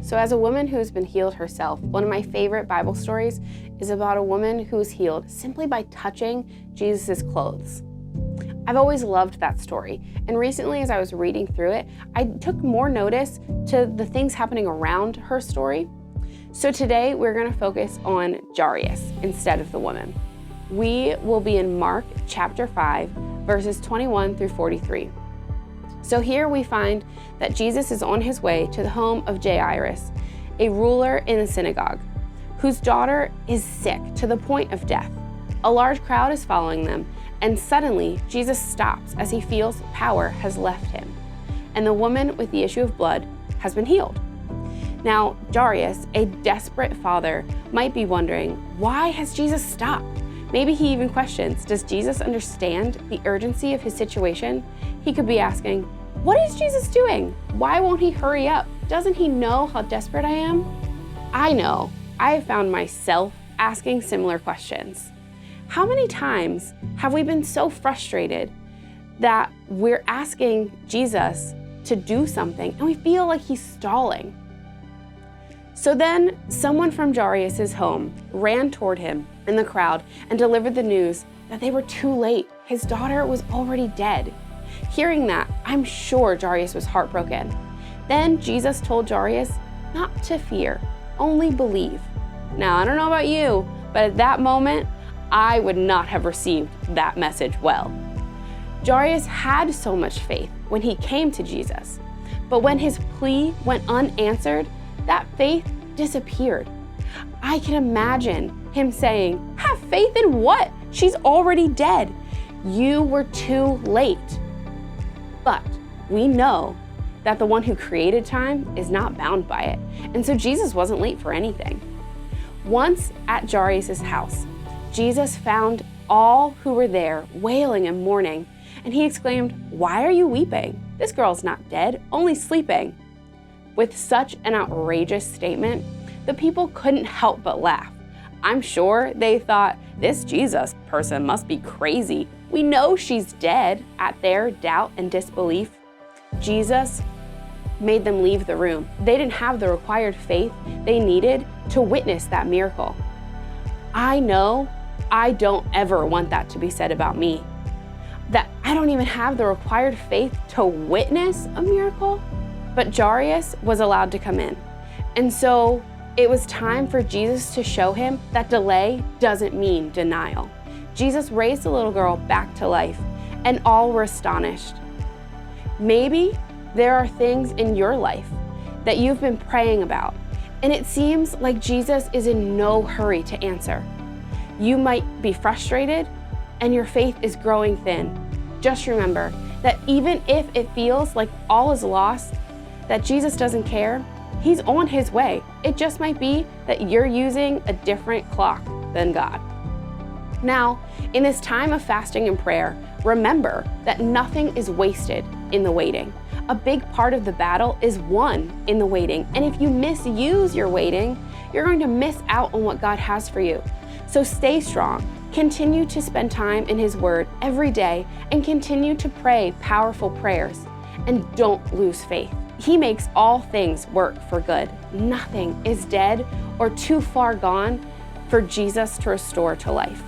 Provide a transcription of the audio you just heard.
So as a woman who's been healed herself, one of my favorite Bible stories is about a woman who was healed simply by touching Jesus' clothes. I've always loved that story, and recently as I was reading through it, I took more notice to the things happening around her story. So today we're going to focus on Jairus instead of the woman. We will be in Mark chapter 5, verses 21 through 43. So here we find that Jesus is on his way to the home of Jairus, a ruler in the synagogue, whose daughter is sick to the point of death. A large crowd is following them, and suddenly Jesus stops as he feels power has left him, and the woman with the issue of blood has been healed. Now, Jairus, a desperate father, might be wondering, why has Jesus stopped? Maybe he even questions, does Jesus understand the urgency of his situation? He could be asking, what is Jesus doing? Why won't he hurry up? Doesn't he know how desperate I am? I know, I have found myself asking similar questions. How many times have we been so frustrated that we're asking Jesus to do something and we feel like he's stalling? So then someone from Jairus' home ran toward him in the crowd and delivered the news that they were too late. His daughter was already dead. Hearing that, I'm sure Jairus was heartbroken. Then Jesus told Jairus not to fear, only believe. Now, I don't know about you, but at that moment, I would not have received that message well. Jairus had so much faith when he came to Jesus, but when his plea went unanswered, that faith disappeared. I can imagine him saying, have faith in what? She's already dead. You were too late. But we know that the one who created time is not bound by it. And so Jesus wasn't late for anything. Once at Jairus' house, Jesus found all who were there wailing and mourning, and he exclaimed, why are you weeping? This girl's not dead, only sleeping. With such an outrageous statement, the people couldn't help but laugh. I'm sure they thought, this Jesus person must be crazy. We know she's dead. At their doubt and disbelief, Jesus made them leave the room. They didn't have the required faith they needed to witness that miracle. I know I don't ever want that to be said about me, that I don't even have the required faith to witness a miracle. But Jairus was allowed to come in. And so it was time for Jesus to show him that delay doesn't mean denial. Jesus raised the little girl back to life, and all were astonished. Maybe there are things in your life that you've been praying about, and it seems like Jesus is in no hurry to answer. You might be frustrated, and your faith is growing thin. Just remember that even if it feels like all is lost, that Jesus doesn't care, he's on his way. It just might be that you're using a different clock than God. Now, in this time of fasting and prayer, remember that nothing is wasted in the waiting. A big part of the battle is won in the waiting. And if you misuse your waiting, you're going to miss out on what God has for you. So stay strong. Continue to spend time in his word every day and continue to pray powerful prayers. And don't lose faith. He makes all things work for good. Nothing is dead or too far gone for Jesus to restore to life.